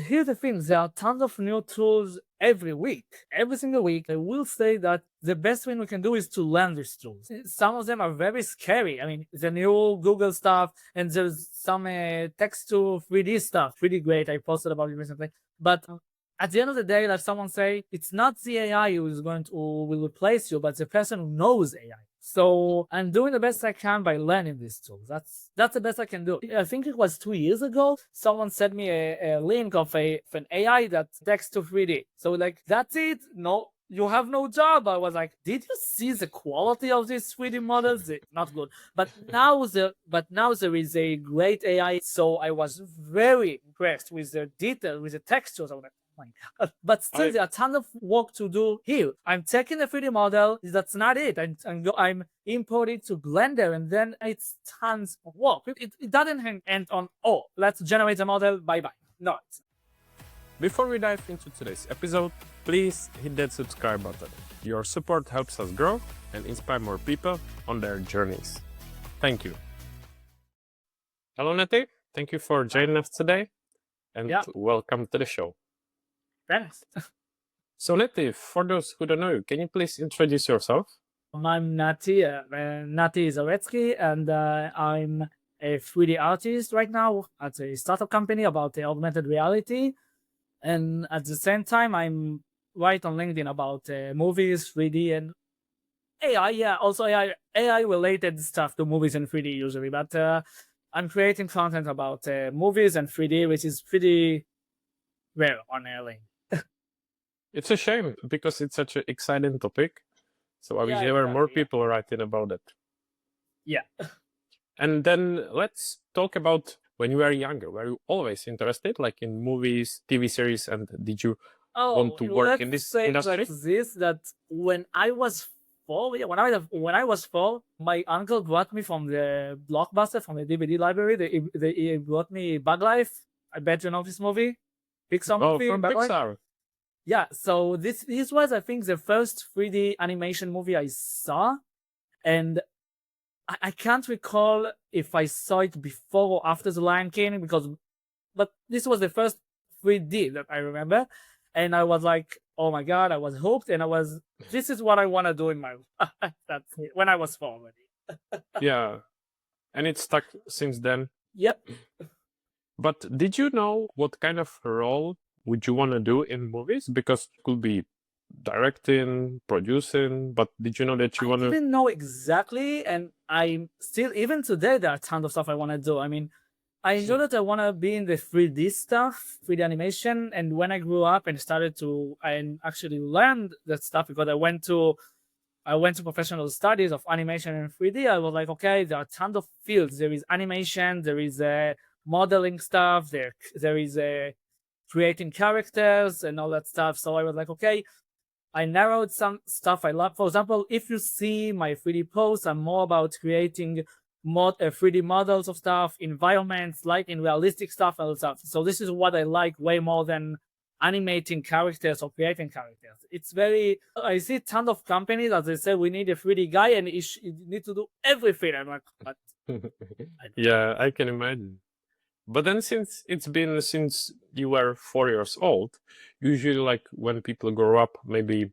here's the thing, there are tons of new tools every week. Every single week, I will say that the best thing we can do is to learn these tools. Some of them are very scary. I mean, the new Google stuff, and there's some text to 3D stuff, pretty great. I posted about it recently. But at the end of the day, like someone say, it's not the AI who is going to who will replace you, but the person who knows AI. So I'm doing the best I can by learning these tools. That's the best I can do. I think it was 2 years ago. Someone sent me a link of an AI that text to 3D. So like that's it. No, you have no job. I was like, did you see the quality of these 3D models? Not good. But now there is a great AI. So I was very impressed with the detail, with the textures. I was like, my God. But still, there are tons of work to do here. I'm taking a 3D model. That's not it. I'm importing to Blender, and then it's tons of work. It doesn't end on, oh, let's generate a model. Bye bye. No. Before we dive into today's episode, please hit that subscribe button. Your support helps us grow and inspire more people on their journeys. Thank you. Hello, Nati. Thank you for joining us today, and welcome to the show. Thanks. So, Nati, for those who don't know you, can you please introduce yourself? I'm Nati. Nati Zaretsky, and I'm a 3D artist right now at a startup company about the augmented reality. And at the same time, I'm right on LinkedIn about movies, 3D, and AI. Yeah, also AI related stuff to movies and 3D usually. But I'm creating content about movies and 3D, which is pretty rare on LinkedIn. It's a shame because it's such an exciting topic. So I wish there were more people writing about it. Yeah. And then let's talk about when you were younger. Were you always interested, like in movies, TV series, and did you want to work in this industry? Like this, that when I was 4, when I was 4, my uncle brought me from the Blockbuster, from the DVD library. They brought me Bug Life. I bet you know this movie, Pixar movie. From Pixar. Yeah, so this was, I think, the first 3D animation movie I saw, and I can't recall if I saw it before or after The Lion King, but this was the first 3D that I remember, and I was like, oh my God, I was hooked, and this is what I want to do in my life. That's it, when I was 4 already. Yeah, and it's stuck since then. Yep. But did you know what kind of role would you want to do in movies? Because it could be directing, producing, but did you know that you want to... I didn't know exactly, and I'm still, even today, there are tons of stuff I want to do. I mean, I know that I want to be in the 3D stuff, 3D animation, and when I grew up and I actually learned that stuff because I went to professional studies of animation and 3D. I was like, okay, there are tons of fields. There is animation, there is modeling stuff, there is creating characters and all that stuff. So I was like, okay, I narrowed some stuff I love. For example, if you see my 3D posts, I'm more about creating 3D models of stuff, environments, lighting, realistic stuff, and all that stuff. So this is what I like way more than animating characters or creating characters. It's I see tons of companies, as they say, we need a 3D guy and you need to do everything. I'm like, what? Yeah, I can imagine. But then since you were 4 years old, usually like when people grow up, maybe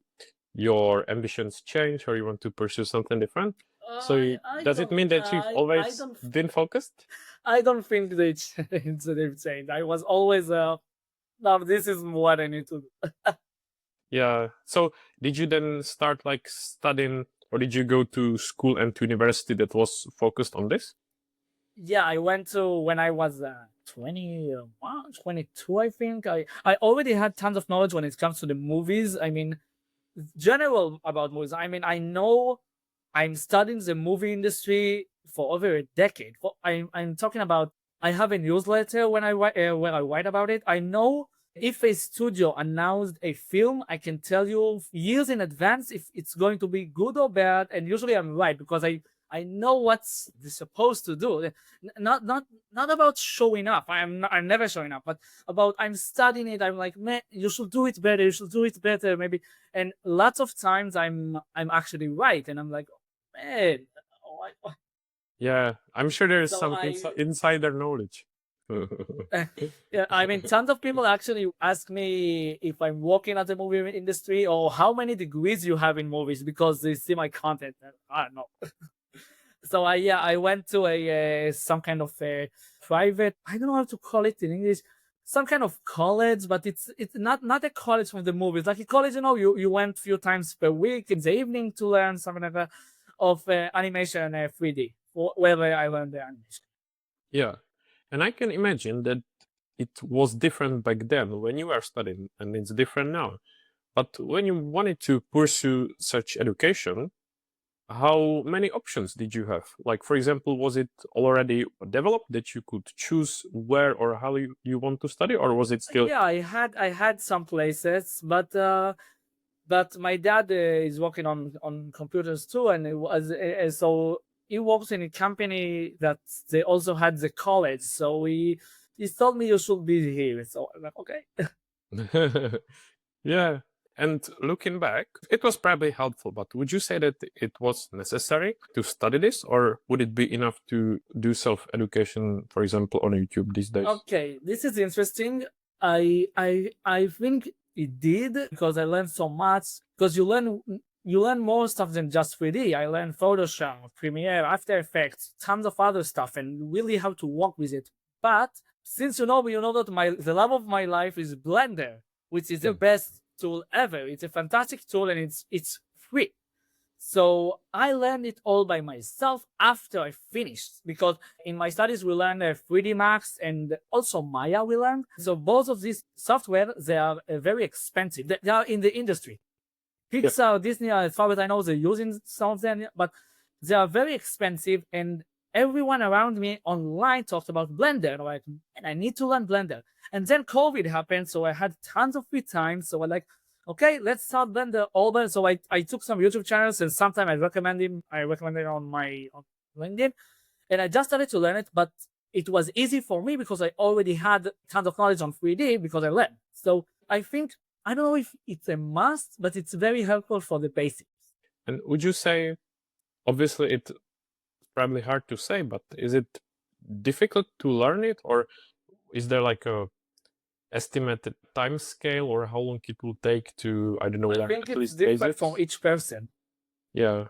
your ambitions change or you want to pursue something different. So does it mean that you've always been focused? I don't think they've changed. I was always, no, this is what I need to do. Yeah. So did you then start like studying, or did you go to school and to university that was focused on this? Yeah, I went to when I was 21, 22, I think. I already had tons of knowledge when it comes to the movies. I mean, general about movies. I mean, I know I'm studying the movie industry for over a decade. I'm talking about, I have a newsletter when I write about it. I know if a studio announced a film, I can tell you years in advance if it's going to be good or bad. And usually I'm right because I know what's supposed to do. Not about showing up. I'm never showing up, but about I'm studying it. I'm like, man, you should do it better. You should do it better, maybe. And lots of times I'm actually right, and I'm like, man. Yeah, I'm sure there is some insider knowledge. Yeah, I mean, tons of people actually ask me if I'm working at the movie industry or how many degrees you have in movies because they see my content. And I don't know. So I went to a some kind of a private. I don't know how to call it in English. Some kind of college, but it's not a college from the movies. Like a college, you went few times per week in the evening to learn something like that of animation 3D. Where I learned the animation. Yeah. And I can imagine that it was different back then when you were studying, and it's different now. But when you wanted to pursue such education, how many options did you have? Like, for example, was it already developed that you could choose where or how you want to study, or was it still? Yeah, I had some places, but my dad is working on computers too, and it was so he works in a company that they also had the college. So he told me you should be here. So I'm like, okay. Yeah. And looking back, it was probably helpful, but would you say that it was necessary to study this, or would it be enough to do self education, for example, on YouTube these days? Okay, this is interesting. I think it did because I learned so much. Because you learn more stuff than just 3D. I learned Photoshop, Premiere, After Effects, tons of other stuff, and really how to work with it. But since you know that the love of my life is Blender, which is the Yeah. best tool ever. It's a fantastic tool, and it's free. So I learned it all by myself after I finished because in my studies we learned 3D Max and also Maya we learned. So both of these software, they are very expensive. They are in the industry. Yeah. Pixar, Disney, as far as I know, they're using some of them, but they are very expensive. And everyone around me online talked about Blender. Like, and I need to learn Blender. And then COVID happened, so I had tons of free time. So I like, okay, let's start Blender all Blender. So I took some YouTube channels, and sometimes I recommend it on LinkedIn, and I just started to learn it. But it was easy for me because I already had tons of knowledge on 3D because I learned. So I think I don't know if it's a must, but it's very helpful for the basics. And would you say, obviously, it's probably hard to say, but is it difficult to learn it, or is there like a estimated time scale, or how long it will take to, I don't know, I learn think at it's least different basics? from each person. Yeah.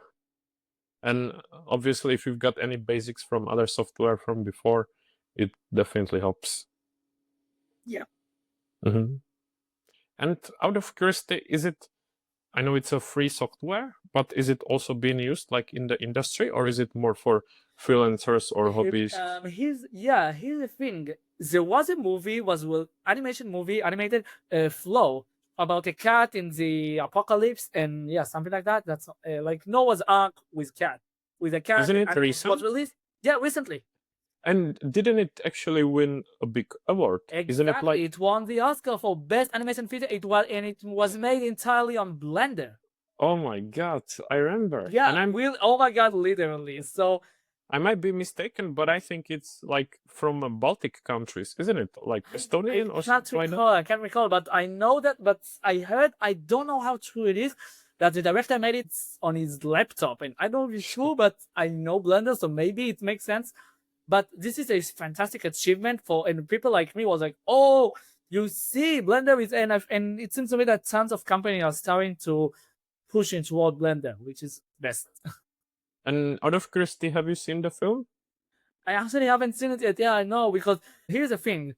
And obviously, if you've got any basics from other software from before, it definitely helps. Yeah. Hmm. And out of curiosity, is it, I know it's a free software, but is it also being used like in the industry, or is it more for freelancers or hobbyists? Here's the thing. There was a movie, animation movie, animated Flow about a cat in the apocalypse, and yeah, something like that. That's like Noah's Ark with a cat, Isn't it and it was recent? released. Yeah, recently. And didn't it actually win a big award? Isn't it Exactly, like, it won the Oscar for best animation feature. It was made entirely on Blender. oh my God, I remember. Yeah, And oh my god, literally. So I might be mistaken, but I think it's like from Baltic countries, isn't it? Like I Estonian or can't something like that? recall. I can't recall, but I know that. But I heard. I don't know how true it is that the director made it on his laptop, and I don't know if it's true, but I know Blender, so maybe it makes sense. But this is a fantastic achievement for and people like me was like, oh, you see, Blender is and it seems to me that tons of companies are starting to push in toward Blender, which is best. And out of curiosity, have you seen the film? I actually haven't seen it yet. Yeah, I know because here's the thing: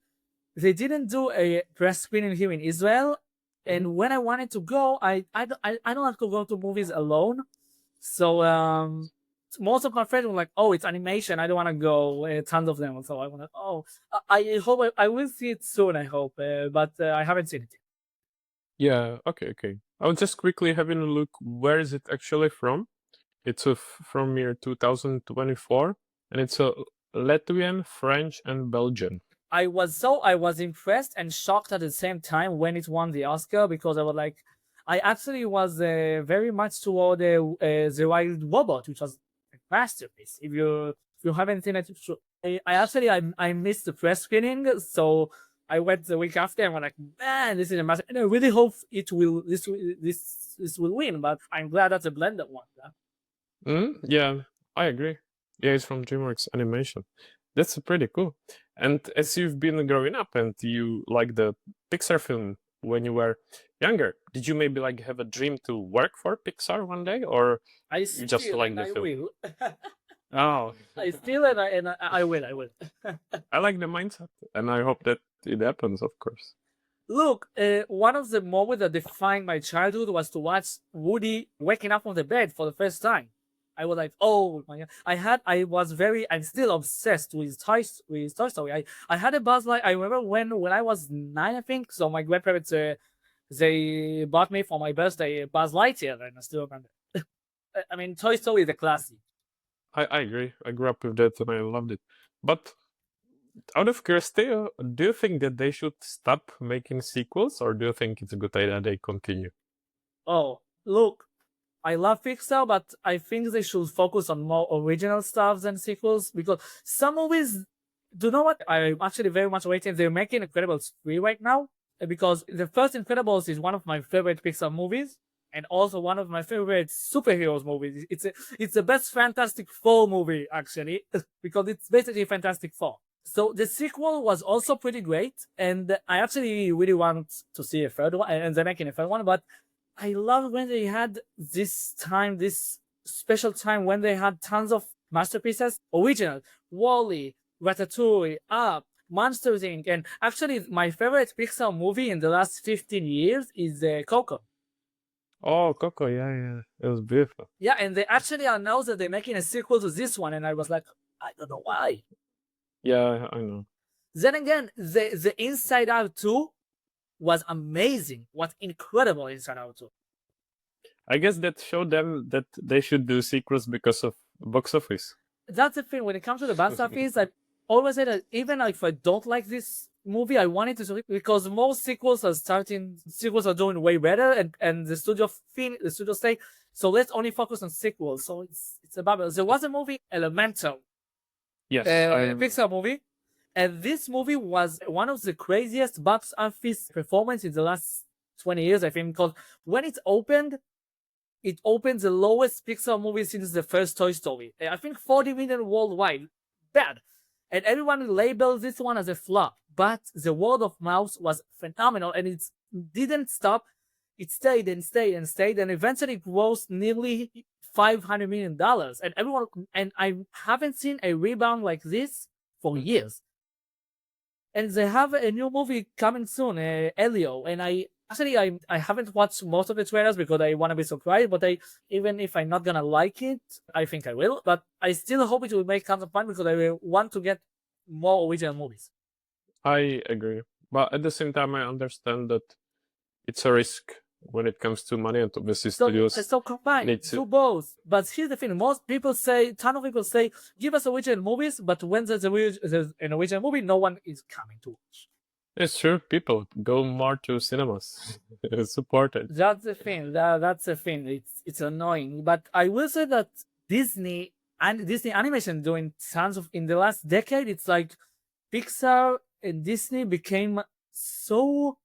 they didn't do a press screening here in Israel, Mhm. and when I wanted to go, I don't like to go to movies alone. So most of my friends were like, "Oh, it's animation. I don't want to go." Tons of them. So I want to. Oh, I hope I will see it soon. I hope, but I haven't seen it yet. Yeah, okay, okay. I was just quickly having a look. Where is it actually from? It's from year 2024, and it's a Latvian, French, and Belgian. I was impressed and shocked at the same time when it won the Oscar because I was like, I actually was very much toward the Wild Robot, which was a masterpiece. If you haven't seen it, I missed the press screening, so I went the week after and was like, man, this is a master, and I really hope this will win. But I'm glad that's a blended one. Yeah. Yeah, I agree. Yeah, it's from DreamWorks Animation. That's pretty cool. And as you've been growing up and you like the Pixar film when you were younger, did you maybe like have a dream to work for Pixar one day, or I you just still like and the I film? will. Oh, I still and I will. I will. I like the mindset, and I hope that it happens, of course. Look, one of the moments that defined my childhood was to watch Woody waking up on the bed for the first time. I was like, oh my god! I'm still obsessed with Toy Story. I had a Buzz Light. I remember when I was 9, I think. So my grandparents they bought me for my birthday a Buzz Lightyear, and I still remember. I mean, Toy Story is a classic. I agree. I grew up with that and I loved it. But out of curiosity, do you think that they should stop making sequels, or do you think it's a good idea they continue? Oh, look, I love Pixar, but I think they should focus on more original stuff than sequels because some movies. Do you know what? I'm actually very much waiting. They're making Incredibles 3 right now because the first Incredibles is one of my favorite Pixar movies and also one of my favorite superheroes movies. It's the best Fantastic Four movie actually because it's basically Fantastic Four. So the sequel was also pretty great, and I actually really want to see a third one, and they're making a third one. But I love when they had this special time when they had tons of masterpieces, original, Wally, Ratatouille, Up, Monsters Inc. And actually, my favorite Pixar movie in the last 15 years is Coco. Oh, Coco, yeah, yeah. It was beautiful. Yeah, and they actually announced that they're making a sequel to this one, and I was like, I don't know why. Yeah, I know. Then again, the Inside Out 2 was amazing. Was incredible Inside Out 2. I guess that showed them that they should do sequels because of box office. That's the thing. When it comes to the box office, I always say that even if I don't like this movie, I want it to see because most sequels are doing way better, and the studio say, so let's only focus on sequels. So it's a bubble. There was a movie Elemental, Yes, Pixar movie, and this movie was one of the craziest box office performance in the last 20 years, I think, because when it opened the lowest Pixar movie since the first Toy Story. I think 40 million worldwide. Bad. And everyone labels this one as a flop. But the word of mouth was phenomenal and it didn't stop. It stayed and stayed and stayed and eventually grossed nearly $500 million. And I haven't seen a rebound like this for years. And they have a new movie coming soon, Elio, and I haven't watched most of the trailers because I want to be surprised. But even if I'm not gonna like it, I think I will. But I still hope it will make tons of fun because I will want to get more original movies. I agree. But at the same time, I understand that it's a risk when it comes to money, and obviously studios So combine, need to. do both. But here's the thing: ton of people say, give us original movies, but when there's an original movie, no one is coming to watch. It's true. People go more to cinemas. Support it. That's the thing. That's the thing. It's annoying, but I will say that Disney and Disney Animation doing tons of in the last decade. It's like Pixar and Disney became so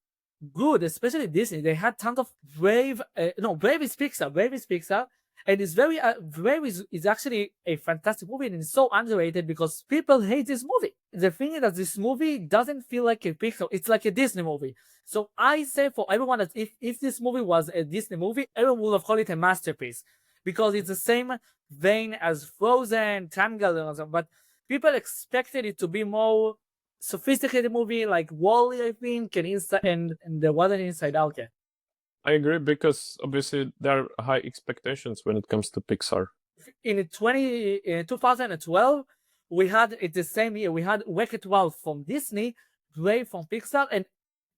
good, especially Disney. They had tons of Brave. No, Brave is Pixar. Brave is Pixar, and it's very Brave is actually a fantastic movie and it's so underrated because people hate this movie. The thing is that this movie doesn't feel like a Pixar. It's like a Disney movie. So I say for everyone that if this movie was a Disney movie, everyone would have called it a masterpiece because it's the same vein as Frozen, Tangled, and so. But people expected it to be more sophisticated movie like Wally, I think, and there wasn't Inside Out yet. I agree because obviously there are high expectations when it comes to Pixar. In 2012, we had it the same year. We had Wreck-It Ralph from Disney, Brave from Pixar, and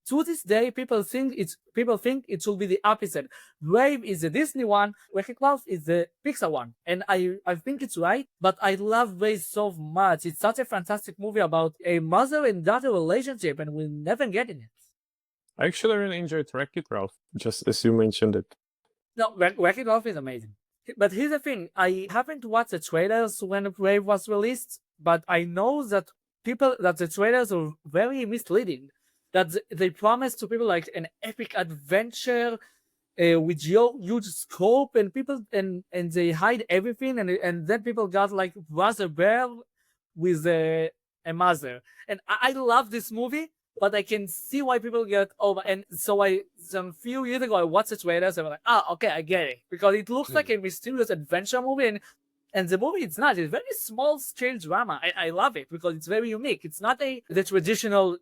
to this day, people think it should be the opposite. Brave is the Disney one, Wreck-It Ralph is the Pixar one, and I think it's right. But I love Brave so much. It's such a fantastic movie about a mother and daughter relationship, and we'll never get in it. I actually really enjoyed Wreck-It Ralph, just as you mentioned it. No, Wreck-It Ralph is amazing. But here's the thing: I haven't watched the trailers when Brave was released, but I know that the trailers are very misleading. That they promise to people like an epic adventure with huge scope, and people and they hide everything, and then people got like Brother Bear with a mother. And I love this movie, but I can see why people get over. And so some few years ago, I watched the trailers and I was like, okay, I get it. Because it looks like a mysterious adventure movie. And the movie, it's not. It's very small scale drama. I love it because it's very unique. It's not the traditional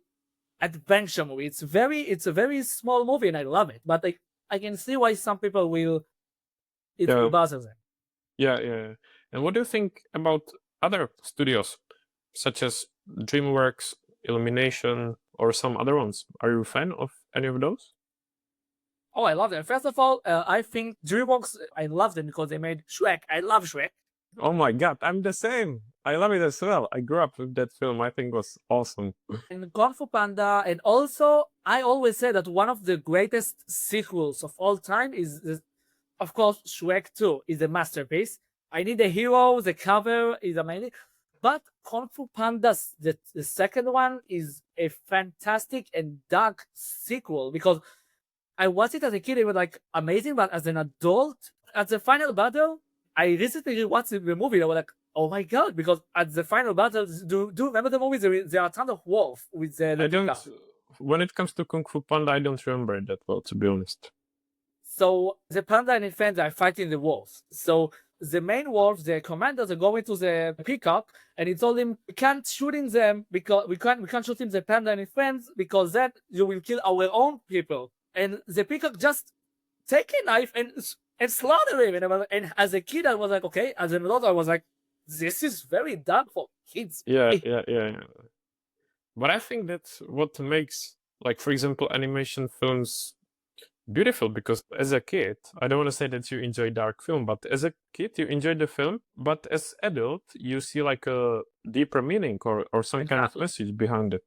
adventure movie. It's a very small movie and I love it. But I can see why some people will, it Yeah. will bother them. Yeah. And what do you think about other studios, such as DreamWorks, Illumination, or some other ones? Are you a fan of any of those? Oh, I love them. First of all, I think DreamWorks, I love them because they made Shrek. I love Shrek. Oh my god, I'm the same. I love it as well. I grew up with that film. I think it was awesome. And Kung Fu Panda, and also I always say that one of the greatest sequels of all time is, of course, Shrek 2 is a masterpiece. I Need a Hero, the cover is amazing, but Kung Fu Panda, the second one, is a fantastic and dark sequel because I watched it as a kid, it was like amazing, but as an adult, at the final battle, I recently rewatched the movie. I was like, oh my god, because at the final battle, do you remember the movie? There are a ton of wolves with the I don't. peacock. When it comes to Kung Fu Panda, I don't remember it that well, to be honest. So the panda and his friends are fighting the wolves. So the main wolves, the commanders, are going to the peacock, and he told him, "We can't shooting them because we can't shoot him the panda and his friends because then you will kill our own people." And the peacock just take a knife and slaughter him. And as a kid, I was like, okay. As an adult, I was like, this is very dark for kids. Yeah. But I think that's what makes, like, for example, animation films beautiful, because as a kid, I don't want to say that you enjoy dark film, but as a kid you enjoy the film, but as adult you see like a deeper meaning or some kind of Exactly. message behind it.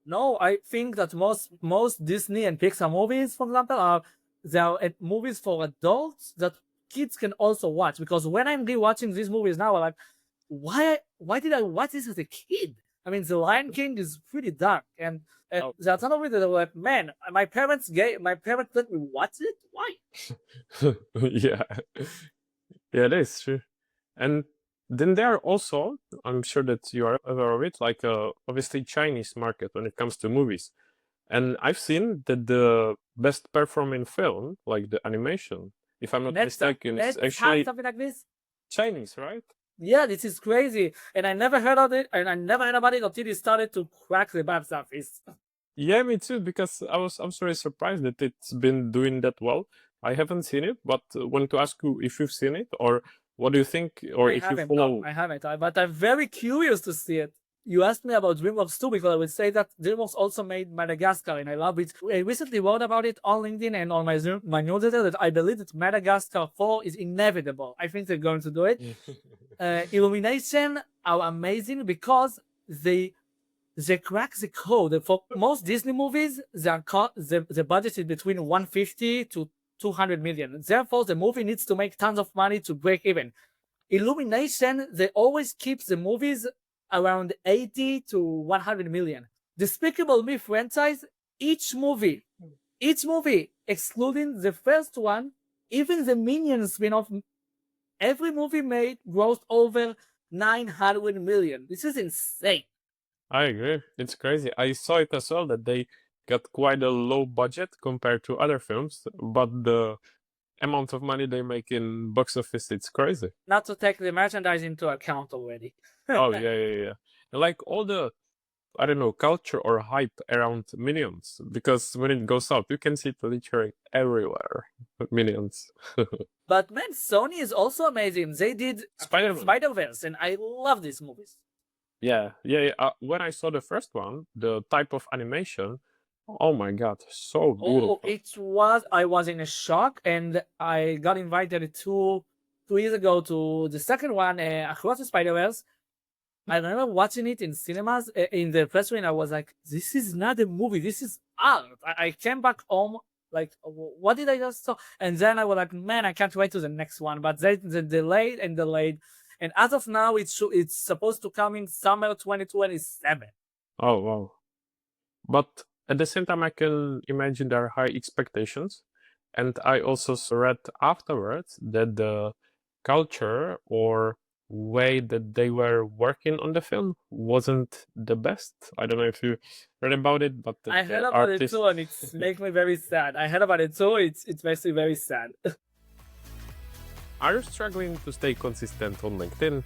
No, I think that most Disney and Pixar movies, for example, they are movies for adults that kids can also watch. Because when I'm rewatching these movies now, I'm like, why did I watch this as a kid? I mean, The Lion King is pretty dark, and Oh. there are some of it that are like, man, my parents let me watch it. Why? Yeah. Yeah, that is true. And then there are also, I'm sure that you are aware of it, like obviously Chinese market when it comes to movies. And I've seen that the best performing film, like the animation, if I'm not mistaken, is Let's have actually something like this. Chinese, right? Yeah, this is crazy, and I never heard of it, and I never heard about it until it started to crack the box office. Yeah, me too, because I'm sorry surprised that it's been doing that well. I haven't seen it, but wanted to ask you if you've seen it, or what do you think, or if you follow. I haven't, but I'm very curious to see it. You asked me about DreamWorks too, because I would say that DreamWorks also made Madagascar, and I love it. I recently wrote about it on LinkedIn and on my newsletter that I believe that Madagascar 4 is inevitable. I think they're going to do it. Illumination are amazing because they crack the code. For most Disney movies, the budget is between 150 to 200 million. Therefore, the movie needs to make tons of money to break even. Illumination, they always keep the movies around 80 to 100 million. Despicable Me franchise, each movie, excluding the first one, even the Minions spin-off, every movie made grossed over 900 million. This is insane. I agree. It's crazy. I saw it as well that they got quite a low budget compared to other films, but the amount of money they make in box office, it's crazy. Not to take the merchandise into account already. Oh yeah. And like all the, I don't know, culture or hype around Minions, because when it goes out, you can see it literally everywhere. Minions. But man, Sony is also amazing. They did Spider-Verse, and I love these movies. Yeah. When I saw the first one, the type of animation, oh my god, so beautiful. I was in a shock, and I got invited 2 years ago to the second one, Across the Spider-Verse. I remember watching it in cinemas. In the press room, I was like, this is not a movie, this is art. I came back home like, what did I just saw? And then I was like, man, I can't wait to the next one. But they delayed and delayed. And as of now, it's supposed to come in summer 2027. Oh wow. But at the same time, I can imagine there are high expectations. And I also read afterwards that the culture or way that they were working on the film wasn't the best. I don't know if you read about it, but I heard the about it artist. too, and it's make me very sad. I heard about it too. It's makes me very sad. Are you struggling to stay consistent on LinkedIn?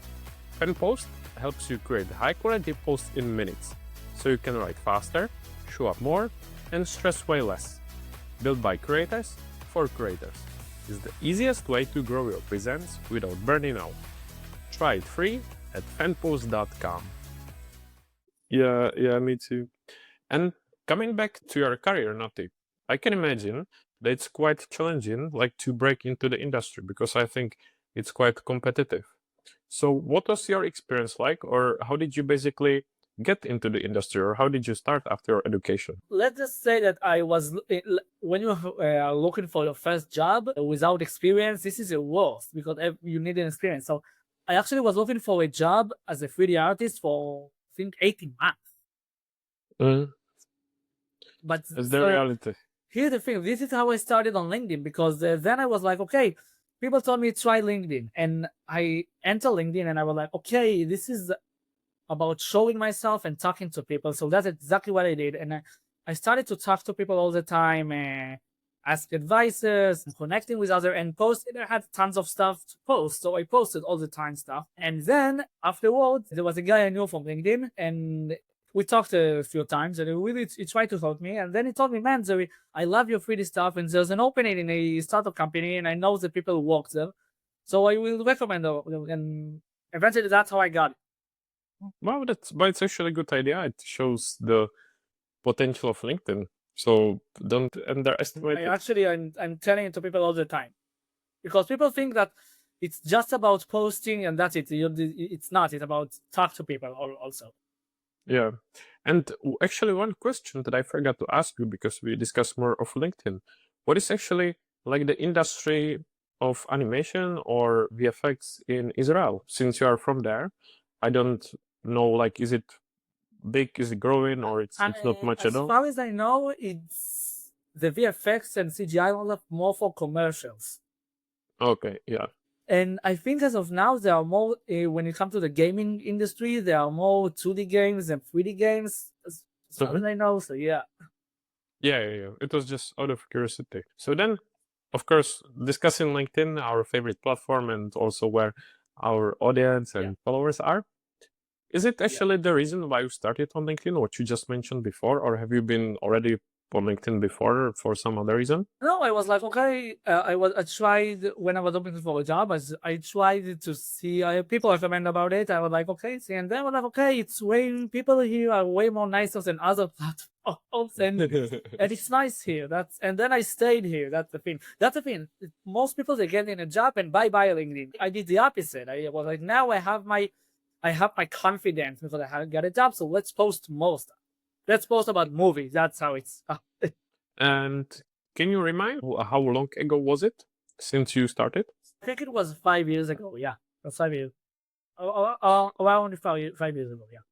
Fan Post helps you create high quality posts in minutes, so you can write faster, show up more, and stress way less. Built by creators for creators. It's the easiest way to grow your presence without burning out. Try it free at fanpost.com. Yeah, me too. And coming back to your career, Nati, I can imagine that it's quite challenging, like to break into the industry because I think it's quite competitive. So, what was your experience like, or how did you basically get into the industry, or how did you start after your education? Let's just say that I was when you are looking for your first job without experience, this is the worst because you need an experience. So I actually was looking for a job as a 3D artist for I think 18 months. Mm, But that's the reality. here's the thing: this is how I started on LinkedIn because then I was like, okay, people told me try LinkedIn, and I entered LinkedIn, and I was like, okay, this is about showing myself and talking to people. So that's exactly what I did. And I started to talk to people all the time, ask advices, connecting with other and post. And I had tons of stuff to post. So I posted all the time stuff. And then afterwards, there was a guy I knew from LinkedIn and we talked a few times and he tried to help me. And then he told me, man, Zoe, I love your 3D stuff. And there's an opening in a startup company and I know the people who work there. So I will recommend them. And eventually that's how I got it. Well, it's actually a good idea. It shows the potential of LinkedIn. So don't underestimate it. I'm telling it to people all the time because people think that it's just about posting and that's it. It's not. It's about talk to people also. Yeah. And actually, one question that I forgot to ask you because we discussed more of LinkedIn. What is actually like the industry of animation or VFX in Israel? Since you are from there, I don't know, like, is it big, is it growing, or it's not much at As all? far as I know, it's the VFX and CGI are more for commercials. Okay, yeah. And I think as of now, there are more, when it comes to the gaming industry, there are more 2D games than 3D games, as far as I know. So, yeah. Yeah. It was just out of curiosity. So then, of course, discussing LinkedIn, our favorite platform, and also where our audience and followers are. Is it actually the reason why you started on LinkedIn, what you just mentioned before, or have you been already on LinkedIn before for some other reason? No, I was like, okay. I tried when I was looking for a job. I tried to see people recommend about it. I was like, okay, see, and then I was like, okay, it's way people here are way more nicer than other platforms, and it's nice here. And then I stayed here. That's the thing. That's the thing. Most people they get in a job and bye LinkedIn. I did the opposite. I was like, now I have my confidence because I got a job. So let's post more stuff. Let's post about movies. That's how it's. And can you remind how long ago was it since you started? I think it was 5 years ago. Yeah, it was 5 years. Around 5 years ago. Yeah.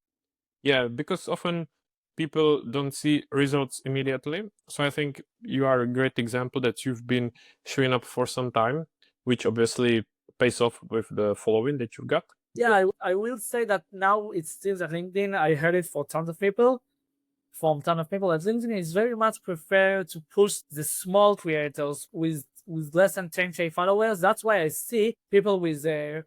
Yeah, because often people don't see results immediately. So I think you are a great example that you've been showing up for some time, which obviously pays off with the following that you've got. Yeah, I will say that now it's still that LinkedIn. I heard it for tons of people, from tons of people. That LinkedIn is very much preferred to push the small creators with less than 10K followers. That's why I see people with with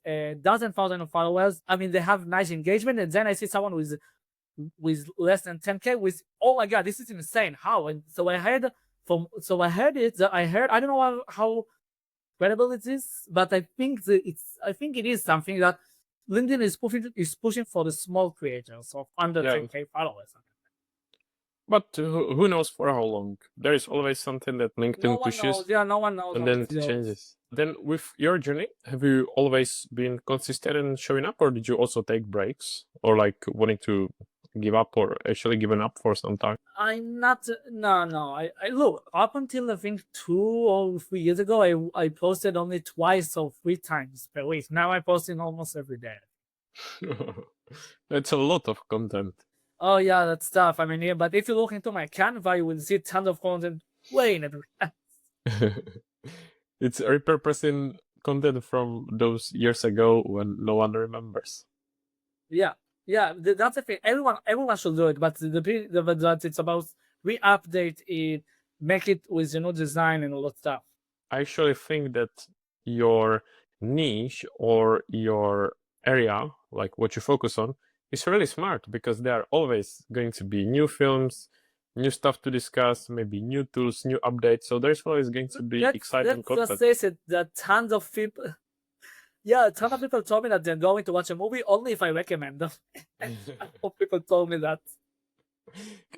a dozen thousand of followers. I mean, they have nice engagement, and then I see someone with less than 10K with, oh my god, this is insane. How? And so I heard I don't know how credible it is, but I think it is something that LinkedIn is pushing for the small creators of under Yeah. 10K followers. But who knows for how long? There is always something that LinkedIn No one pushes, knows. Yeah, no one knows. and then it changes. Then, with your journey, have you always been consistent in showing up, or did you also take breaks, or like wanting to give up, or actually given up for some time? I'm not. No. I look up until I think 2 or 3 years ago. I posted only twice or 3 times per week. Now I posting almost every day. That's a lot of content. Oh yeah, that's tough. I mean, yeah, but if you look into my Canva, you will see tons of content way in advance. It's repurposing content from those years ago when no one remembers. Yeah, yeah, that's the thing. Everyone should do it, but that it's about re-update it, make it with design and all that stuff. I actually think that your niche or your area, like what you focus on, is really smart because there are always going to be new films, new stuff to discuss, maybe new tools, new updates. So there's always going to be exciting Let's just content. say it that tons of people. Yeah, a ton of people told me that they're going to watch a movie only if I recommend them. People told me that.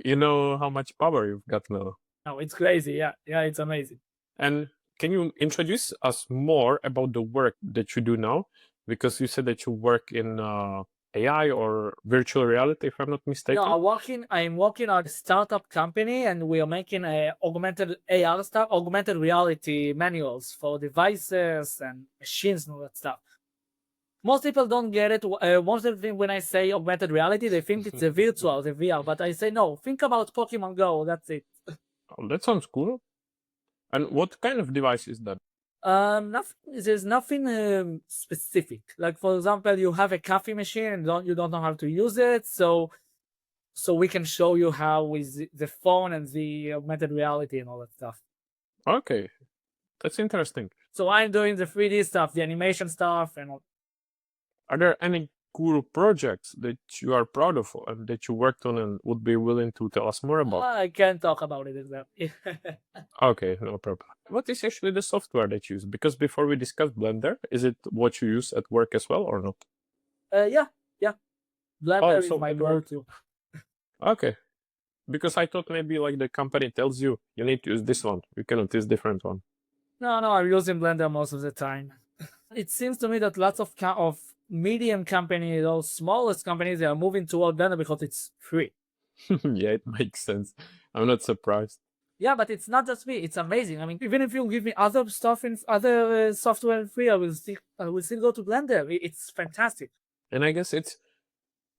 You know how much power you've got now. Oh, it's crazy. Yeah, it's amazing. And can you introduce us more about the work that you do now? Because you said that you work in AI or virtual reality, if I'm not mistaken. No, I'm working on a startup company, and we are making augmented AR stuff, augmented reality manuals for devices and machines and all that stuff. Most people don't get it. Most of the thing when I say augmented reality, they think it's the virtual, the VR. But I say no. Think about Pokemon Go. That's it. Oh, that sounds cool. And what kind of device is that? There's nothing specific. Like for example, you have a coffee machine and you don't know how to use it, so we can show you how with the phone and the augmented reality and all that stuff. Okay, that's interesting. So I'm doing the 3D stuff, the animation stuff, and all. Are there any cool projects that you are proud of and that you worked on and would be willing to tell us more about? I can't talk about it exactly. Okay, no problem. What is actually the software that you use? Because before we discussed Blender, is it what you use at work as well or not? Yeah. Blender is my go-to. Okay. Because I thought maybe like the company tells you need to use this one. You cannot use different one. No, I'm using Blender most of the time. It seems to me that lots of medium companies, those smallest companies, they are moving toward Blender because it's free. Yeah, it makes sense. I'm not surprised. Yeah, but it's not just free. It's amazing. I mean, even if you give me other stuff in other software free, I will still go to Blender. It's fantastic. And I guess it's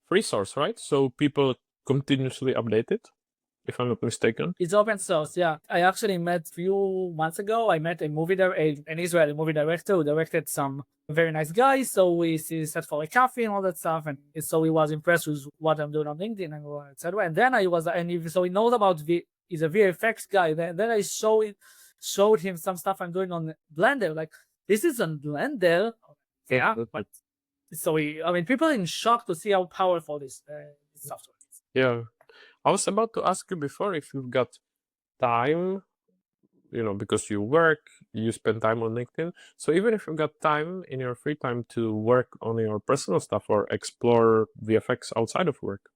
free source, right? So people continuously update it, if I'm not mistaken. It's open source, yeah. I actually met a few months ago. I met an Israeli movie director who directed some very nice guys. So we sat for a coffee and all that stuff, and so he was impressed with what I'm doing on LinkedIn and etc. And then so he knows about he's a VFX guy. Then I showed him some stuff I'm doing on Blender. Like, this is on Blender, yeah. But so people are in shock to see how powerful this software is. Yeah. I was about to ask you before if you've got time, because you work, you spend time on LinkedIn. So even if you've got time in your free time to work on your personal stuff or explore VFX outside of work.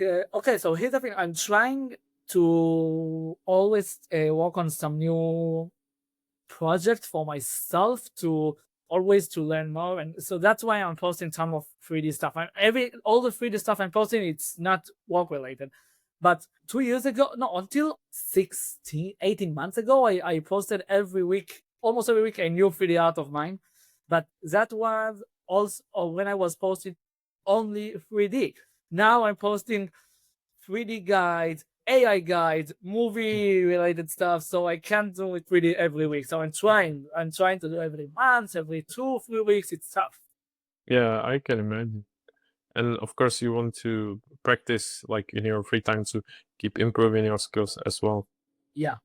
Okay, so here's the thing. I'm trying to always work on some new project for myself to learn more, and so that's why I'm posting some of 3D stuff. All the 3D stuff I'm posting, it's not work related. But 2 years ago, no, until 18 months ago, I posted almost every week, a new 3D art of mine. But that was also when I was posting only 3D. Now I'm posting 3D guides, AI guides, movie related stuff. So I can't do it 3D every week. So I'm trying to do every month, every 2-3 weeks. It's tough. Yeah, I can imagine. And of course, you want to practice like in your free time to keep improving your skills as well. Yeah.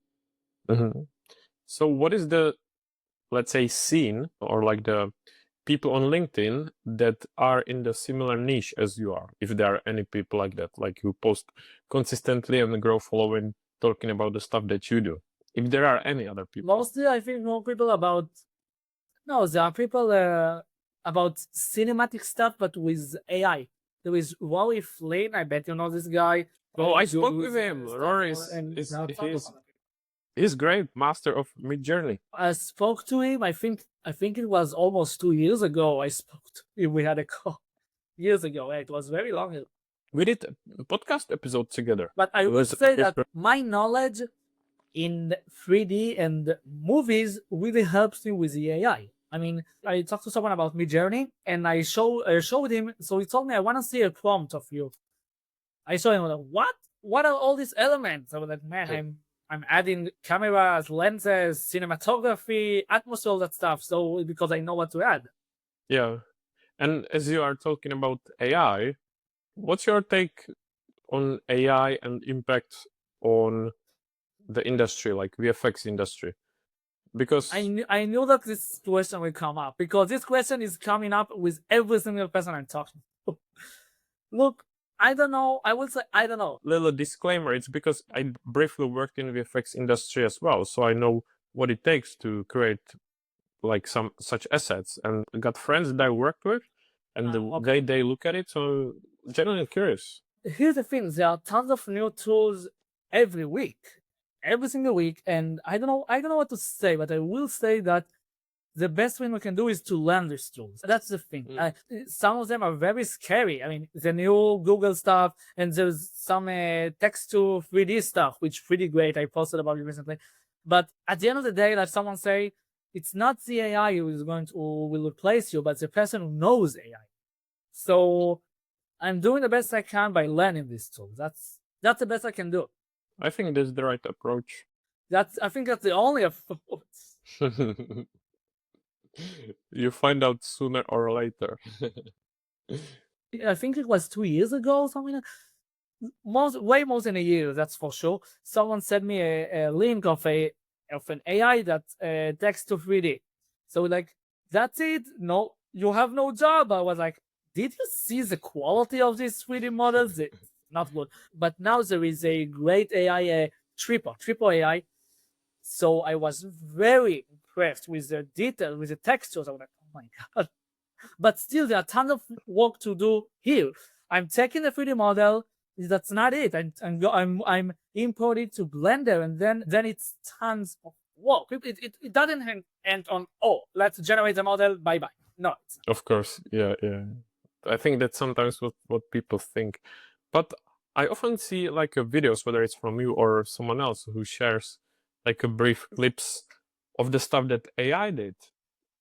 Mm-hmm. So what is the, let's say, scene or like the people on LinkedIn that are in the similar niche as you are? If there are any people like that, like who post consistently and grow following, talking about the stuff that you do. If there are any other people. Mostly, I think more people there are people about cinematic stuff, but with AI. There is Rory Flynn. I bet you know this guy. Oh, I spoke with him. Rory he's great, master of Midjourney. I spoke to him. I think it was almost 2 years ago. I spoke to him. We had a call years ago. It was very long ago. We did a podcast episode together. But I would say that my knowledge in 3D and movies really helps me with the AI. I mean, I talked to someone about Midjourney, and I showed him. So he told me, I want to see a prompt of you. I showed him, like, what? What are all these elements? I was like, man, I'm adding cameras, lenses, cinematography, atmosphere, all that stuff. So because I know what to add. Yeah. And as you are talking about AI, what's your take on AI and impact on the industry, like VFX industry? Because I knew that this question will come up because this question is coming up with every single person I'm talking to. Look, I don't know. I will say I don't know. little disclaimer, it's because I briefly worked in VFX industry as well, so I know what it takes to create like some such assets, and got friends that I worked with, and the Okay. way they look at it, so genuinely curious. Here's the thing: there are tons of new tools every week, every single week, and I don't know what to say, but I will say that the best thing we can do is to learn these tools. That's the thing. Some of them are very scary. I mean, the new Google stuff, and there's some text to 3D stuff, which pretty great. I posted about it recently. But at the end of the day, like someone say, it's not the AI who is going to will replace you, but the person who knows AI. So I'm doing the best I can by learning these tools. That's the best I can do. I think that's the right approach. I think that's the only approach. You find out sooner or later. I think it was 2 years ago, something like way more than a year, that's for sure. Someone sent me a link of an AI that text to 3D. So like, that's it. No, you have no job. I was like, did you see the quality of these 3D models? It's not good. But now there is a great AI, triple AI. So I was very impressed with the detail, with the textures. I was like, oh my god. But still, there are tons of work to do here. I'm taking the 3D model. That's not it. I'm importing to Blender, and then it's tons of work. It doesn't end on, oh, let's generate the model. Bye bye. No. Of course, yeah. I think that's sometimes what people think, but I often see like videos, whether it's from you or someone else who shares like a brief clips of the stuff that AI did,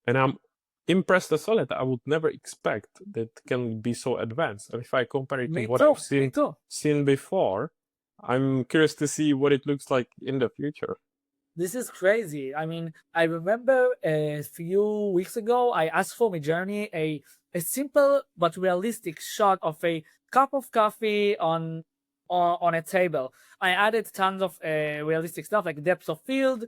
and I'm impressed as well that I would never expect that can be so advanced. And if I compare it to what I've seen before, I'm curious to see what it looks like in the future. This is crazy. I mean, I remember a few weeks ago, I asked for Midjourney a simple but realistic shot of a cup of coffee on a table. I added tons of realistic stuff like depth of field,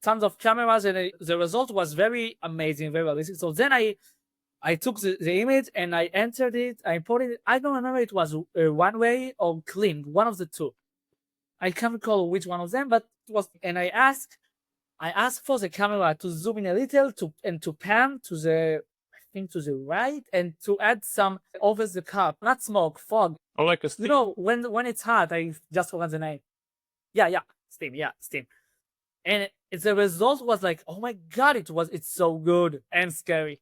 tons of cameras, and the result was very amazing, very realistic. So then I took the image and I entered it. I imported it. I don't remember it was one way or clean, one of the two. I can't recall which one of them, but it was. And I asked for the camera to zoom in a little to pan to the, I think, to the right, and to add some over the cup, not smoke, fog. Or like a steam. You know, when it's hot, I just forgot the name. Yeah, steam. And the result was like, oh my god, it's so good and scary.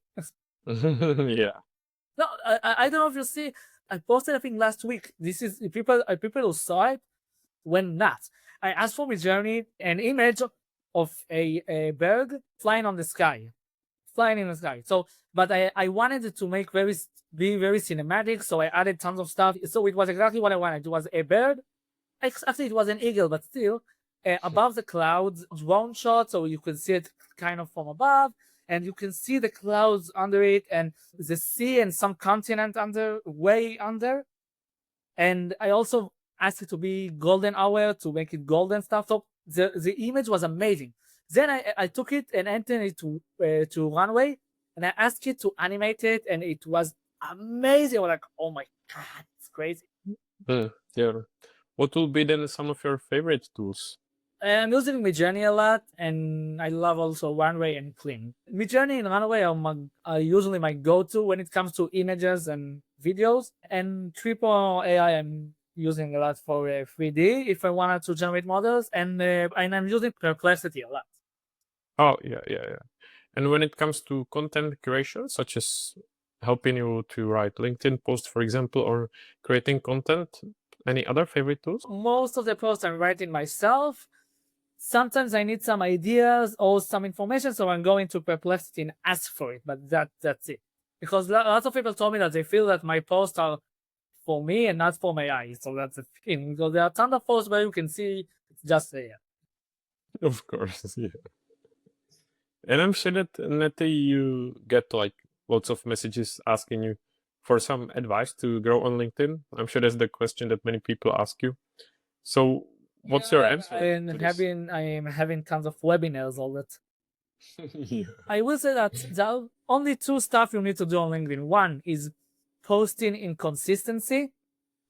Yeah. No, I don't know if you see. I posted, I think, last week. This is people who saw it went nuts. I asked for Midjourney an image of a bird flying in the sky. So, but I wanted it to be very cinematic, so I added tons of stuff. So it was exactly what I wanted. It was a bird. Actually, it was an eagle, but still above the clouds, drone shot, so you could see it kind of from above, and you can see the clouds under it, and the sea and some continent way under. And I also asked it to be golden hour to make it golden stuff. So the image was amazing. Then I took it and entered it to Runway, and I asked it to animate it, and it was amazing. I was like, oh my god, it's crazy. Yeah. What will be then some of your favorite tools? I'm using Midjourney a lot, and I love also Runway and Clean. Midjourney and Runway are usually my go-to when it comes to images and videos, and Triple AI I'm using a lot for 3D if I wanted to generate models, and I'm using Perplexity a lot. Oh, yeah. And when it comes to content creation, such as helping you to write LinkedIn posts, for example, or creating content, any other favorite tools? Most of the posts I'm writing myself. Sometimes I need some ideas or some information, so I'm going to Perplexity and ask for it, but that's it. Because lots of people told me that they feel that my posts are for me and not for my eyes, so that's the thing. So there are tons of posts where you can see it's just there. Of course, yeah. And I'm sure that, Nati, you get like lots of messages asking you for some advice to grow on LinkedIn. I'm sure that's the question that many people ask you. So, what's your Yeah, answer to this? I am having tons of webinars all that. Yeah. I will say that there are only two stuff you need to do on LinkedIn. One is posting in consistency.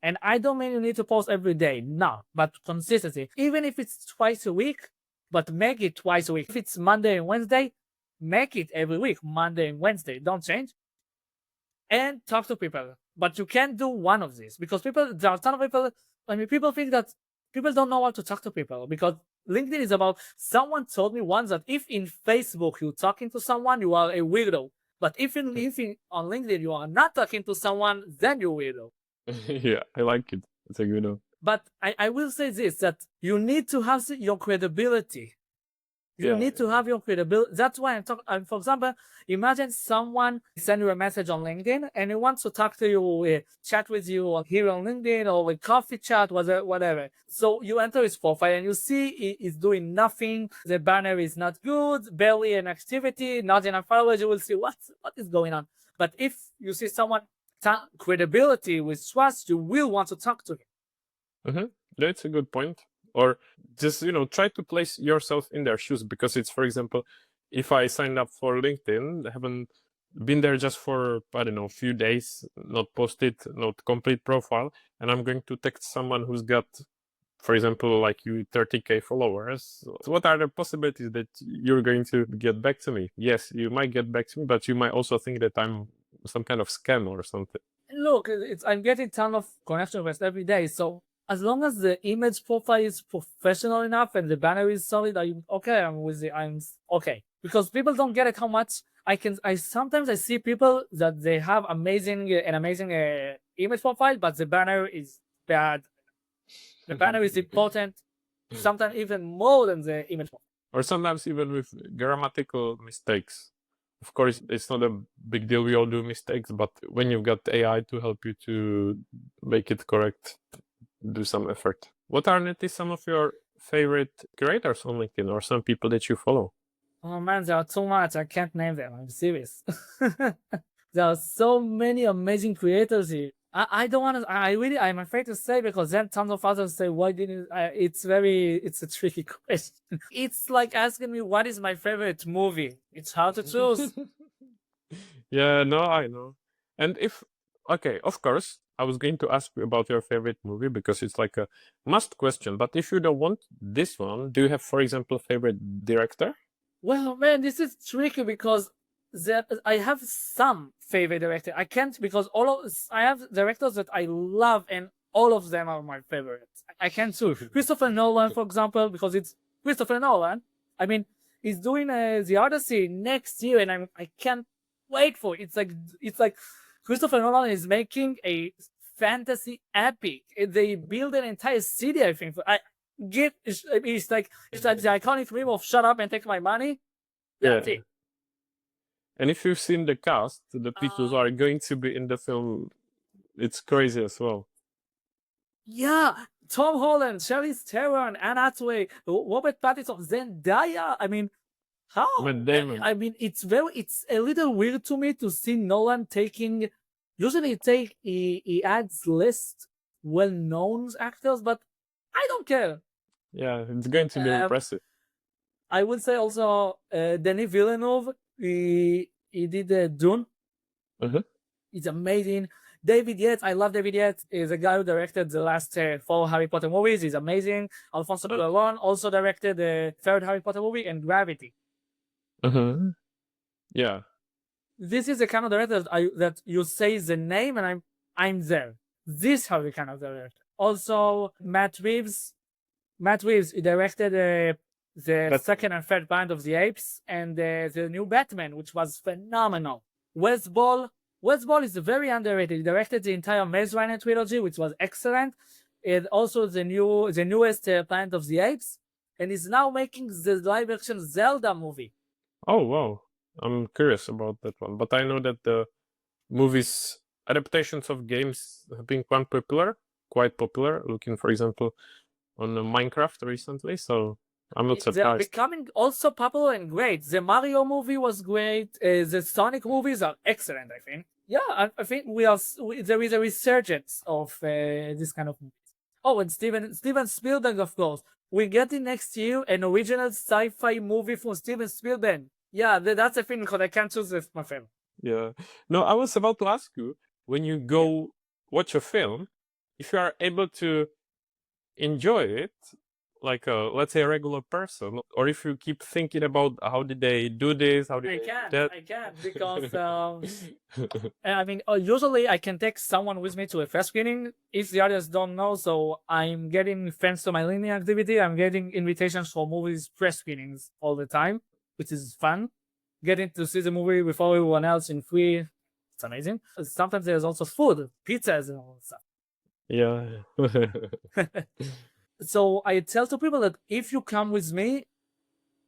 And I don't mean you need to post every day, no, but consistency. Even if it's twice a week, but make it twice a week. If it's Monday and Wednesday, make it every week, Monday and Wednesday. Don't change. And talk to people. But you can't do one of these because there are a ton of people. I mean, people think that people don't know how to talk to people because LinkedIn is about. Someone told me once that if in Facebook you're talking to someone, you are a weirdo. But if on LinkedIn you are not talking to someone, then you're weirdo. Yeah, I like it. It's a good one. But I will say this, that you need to have your credibility. You Yeah. need to have your credibility. That's why I'm talking. For example, imagine someone send you a message on LinkedIn and he wants to talk to you, chat with you here on LinkedIn or with coffee chat, whatever. So you enter his profile and you see he's doing nothing. The banner is not good, barely an activity, not enough followers. You will see what is going on. But if you see someone credibility with trust, you will want to talk to him. Mm-hmm. That's a good point. Or just, try to place yourself in their shoes because it's, for example, if I signed up for LinkedIn, I haven't been there just for, I don't know, a few days, not posted, not complete profile, and I'm going to text someone who's got, for example, like you, 30K followers. So what are the possibilities that you're going to get back to me? Yes, you might get back to me, but you might also think that I'm some kind of scam or something. Look, I'm getting ton of connection requests every day. So as long as the image profile is professional enough and the banner is solid, I'm okay. I'm with it. I'm okay because people don't get it how much I sometimes I see people that they have an amazing image profile, but the banner is bad. The banner is important, sometimes even more than the image profile. Or sometimes even with grammatical mistakes. Of course, it's not a big deal. We all do mistakes, but when you've got AI to help you to make it correct, do some effort. What are, Neti, some of your favorite creators on LinkedIn or some people that you follow? Oh man, there are too much. I can't name them. I'm serious. There are so many amazing creators here. I don't want to. I'm afraid to say because then tons of others say, "Why didn't?" It's a tricky question. It's like asking me what is my favorite movie. It's hard to choose. Yeah, no, I know. And okay, of course, I was going to ask you about your favorite movie because it's like a must question. But if you don't want this one, do you have, for example, favorite director? Well, man, this is tricky because I have some favorite director. I can't because I have directors that I love and all of them are my favorites. I can't choose. Christopher Nolan, for example, because it's Christopher Nolan. I mean, he's doing the Odyssey next year, and I can't wait for it. It's like Christopher Nolan is making a fantasy epic. They build an entire city. I think. It's like the iconic meme of "Shut up and take my money." That's Yeah. it. And if you've seen the cast, the people who Uh, are going to be in the film, it's crazy as well. yeah, Tom Holland, Charlize Theron, Anne Hathaway, Robert Pattinson, Zendaya. I mean, how? Matt Damon. I mean, it's a little weird to me to see Nolan taking. Usually, he adds list well-known actors, but I don't care. Yeah, it's going to be Um, impressive. I would say also Denis Villeneuve. He did Dune. Uh-huh. It's amazing. David Yates, I love David Yates. Is a guy who directed the last 4 Harry Potter movies. He's amazing. Alfonso Cuarón also directed the third Harry Potter movie and Gravity. Uh-huh. Yeah. This is the kind of director that you say the name and I'm there. This how the kind of director. Also, Matt Reeves. Matt Reeves he directed the second and third Band of the Apes and the new Batman, which was phenomenal. Wes Ball. Wes Ball is very underrated. He directed the entire Maze Runner trilogy, which was excellent. And also the newest Planet of the Apes, and is now making the live action Zelda movie. Oh, wow. I'm curious about that one. But I know that the movies adaptations of games have been quite popular. Looking, for example, on Minecraft recently. So I'm not They are surprised. becoming also popular and great. The Mario movie was great. The Sonic movies are excellent, I think. Yeah, I think there is a resurgence of this kind of movies. Oh, and Steven Spielberg, of course. We're getting next year an original sci-fi movie from Steven Spielberg. Yeah, that's a thing because I can't choose my film. Yeah. No, I was about to ask you, when you go watch a film, if you are able to enjoy it like a, let's say, a regular person, or if you keep thinking about how did they do this, how did I they do can't. that. I can't because I mean, usually I can take someone with me to a first screening if the others don't know. So I'm getting, thanks to my linear activity, I'm getting invitations for movies press screenings all the time, which is fun. Getting to see the movie with everyone else in free, it's amazing. Sometimes there's also food, pizzas, and all that stuff. Yeah. So I tell to people that if you come with me,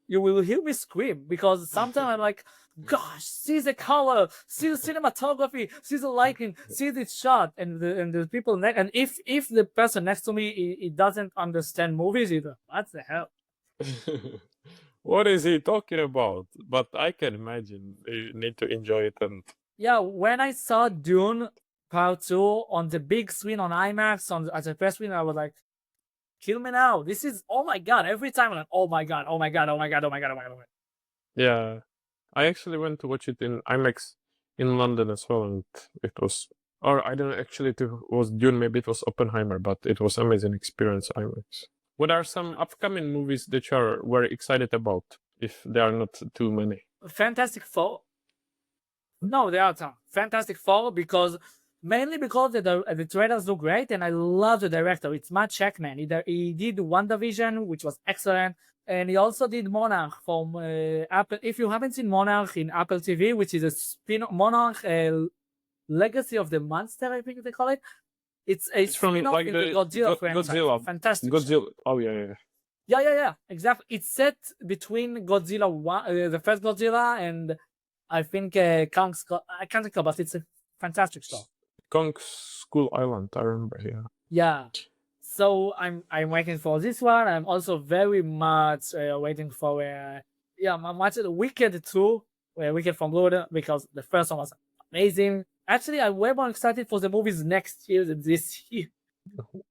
you will hear me scream because sometimes I'm like, gosh, see the color, see the cinematography, see the lighting, see this shot, and the people and if the person next to me he doesn't understand movies either, what the hell? What is he talking about? But I can imagine you need to enjoy it. And Yeah, when I saw Dune Part 2 on the big screen on IMAX at the press screen, I was like, kill me now. This is, oh my god. Every time I'm like, oh my god, oh my god, oh my god, oh my god, oh my god, oh my god. yeah, I actually went to watch it in IMAX in London as well, and it was, or I don't know, actually it was Dune, maybe it was Oppenheimer, but it was amazing experience IMAX. What are some upcoming movies that you are very excited about, if there are not too many? Fantastic Four. No, there are some. Fantastic Four because mainly because the trailers look great and I love the director. It's Matt Shackman. He did WandaVision, which was excellent, and he also did Monarch from Apple. If you haven't seen Monarch in Apple TV, which is a spin Monarch Legacy of the Monster, I think they call it. It's a It's from spin-off like in the the Godzilla franchise. Godzilla. Fantastic show. Godzilla. Oh yeah, yeah. Yeah, exactly. It's set between Godzilla the first Godzilla, and I think Kong's. I can't recall, but it's a fantastic show. Kong School Island. I remember. Yeah. Yeah. So I'm waiting for this one. I'm also very much waiting for I'm watching Wicked 2, Wicked from Florida, because the first one was amazing. Actually, I'm way more excited for the movies next year than this year.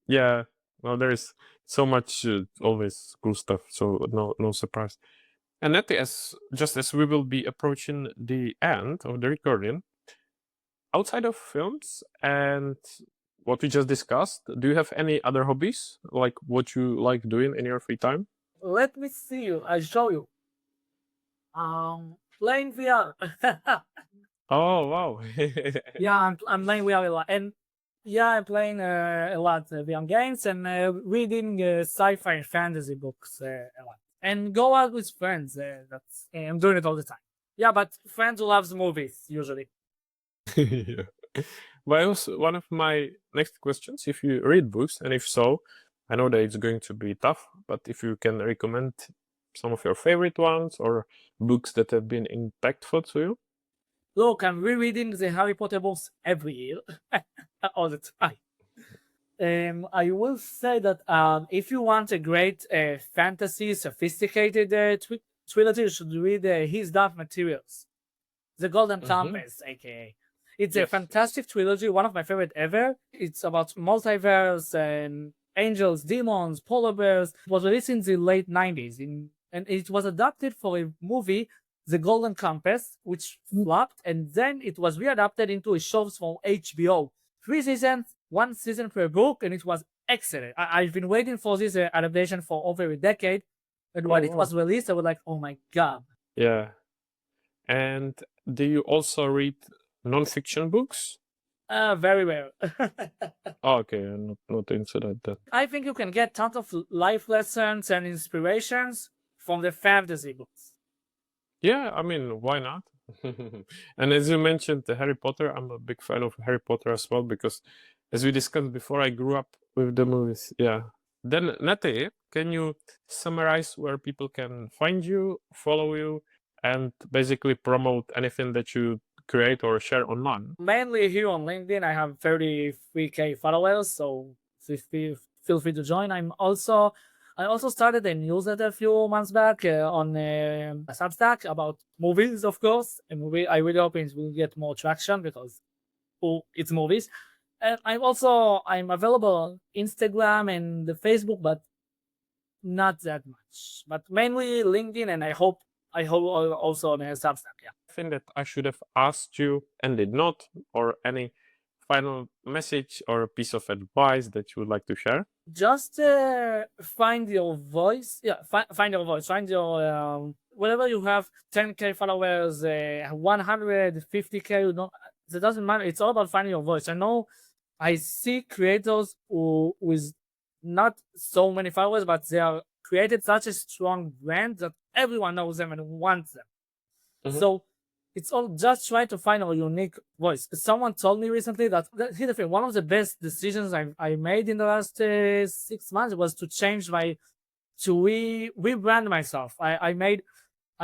Yeah. Well, there's so much always cool stuff. So no surprise. And Nati, just as we will be approaching the end of the recording, outside of films and what we just discussed, do you have any other hobbies, like what you like doing in your free time? Let me see you. I'll show you. Playing VR. Oh wow. Yeah, I'm playing VR a lot, and yeah, I'm playing a lot VR games and reading sci-fi and fantasy books a lot, and go out with friends. I'm doing it all the time. Yeah, but friends who loves movies usually. Yeah. But also one of my next questions, if you read books, and if so, I know that it's going to be tough, but if you can recommend some of your favorite ones or books that have been impactful to you. Look, I'm rereading the Harry Potter books every year, all the time. I will say that if you want a great fantasy, sophisticated trilogy, you should read His Dark Materials, The Golden Compass, aka. It's a Yes. fantastic trilogy, one of my favorite ever. It's about multiverse and angels, demons, polar bears. It was released in the late 90s, and it was adapted for a movie, The Golden Compass, which flopped, and then it was readapted into a show from HBO. 3 seasons, 1 season per book, and it was excellent. I've been waiting for this adaptation for over a decade, and when it wow. was released, I was like, oh my god. Yeah. And do you also read non-fiction books? Very rare. Oh, okay, I'm not into that then. I think you can get tons of life lessons and inspirations from the fantasy books. Yeah, I mean, why not? And as you mentioned, the Harry Potter, I'm a big fan of Harry Potter as well because, as we discussed before, I grew up with the movies. Yeah. Then, Nate, can you summarize where people can find you, follow you, and basically promote anything that you create or share online? Mainly here on LinkedIn, I have 33K followers, so feel free to join. I'm also I also started a newsletter a few months back on Substack about movies, of course. A movie I really hope it will get more traction because it's movies. And I'm available on Instagram and the Facebook, but not that much. But mainly LinkedIn, and I hope also on Substack. Yeah. Thing that I should have asked you and did not, or any final message or a piece of advice that you would like to share? Just find your voice. Yeah, find your voice. Find your whatever you have. 10K followers, 150K. You know, it doesn't matter. It's all about finding your voice. I know. I see creators who with not so many followers, but they are created such a strong brand that everyone knows them and wants them. Mhm. So it's all just trying to find a unique voice. Someone told me recently that here's the thing: one of the best decisions I made in the last 6 months was to change to rebrand myself. I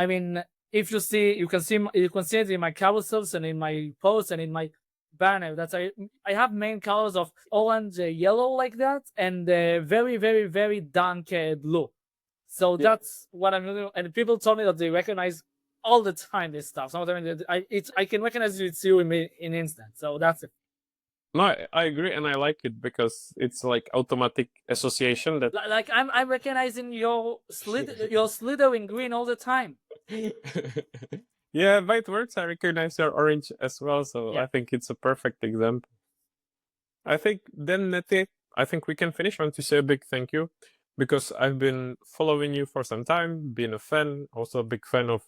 mean, if you see, you can see it in my carousels and in my posts and in my banner that I have main colors of orange, yellow like that, and very very very dark blue. So Yeah. that's what I'm doing. And people told me that they recognize all the time this stuff. Some of them, I can recognize it's you in instant. So that's it. No, I agree, and I like it because it's like automatic association that. Like I'm recognizing your slither in green all the time. Yeah, by it works. I recognize your orange as well, so Yeah. I think it's a perfect example. I think then, Nati, I think we can finish. I want to say a big thank you because I've been following you for some time, being a fan, also a big fan of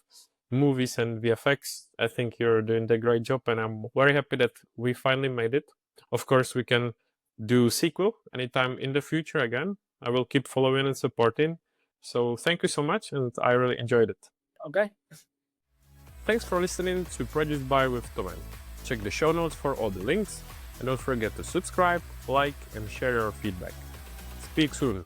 movies and VFX. I think you're doing a great job, and I'm very happy that we finally made it. Of course, we can do sequel anytime in the future again. I will keep following and supporting. So thank you so much, and I really enjoyed it. Okay. Thanks for listening to Produced by with Tommen. Check the show notes for all the links, and don't forget to subscribe, like, and share your feedback. Speak soon.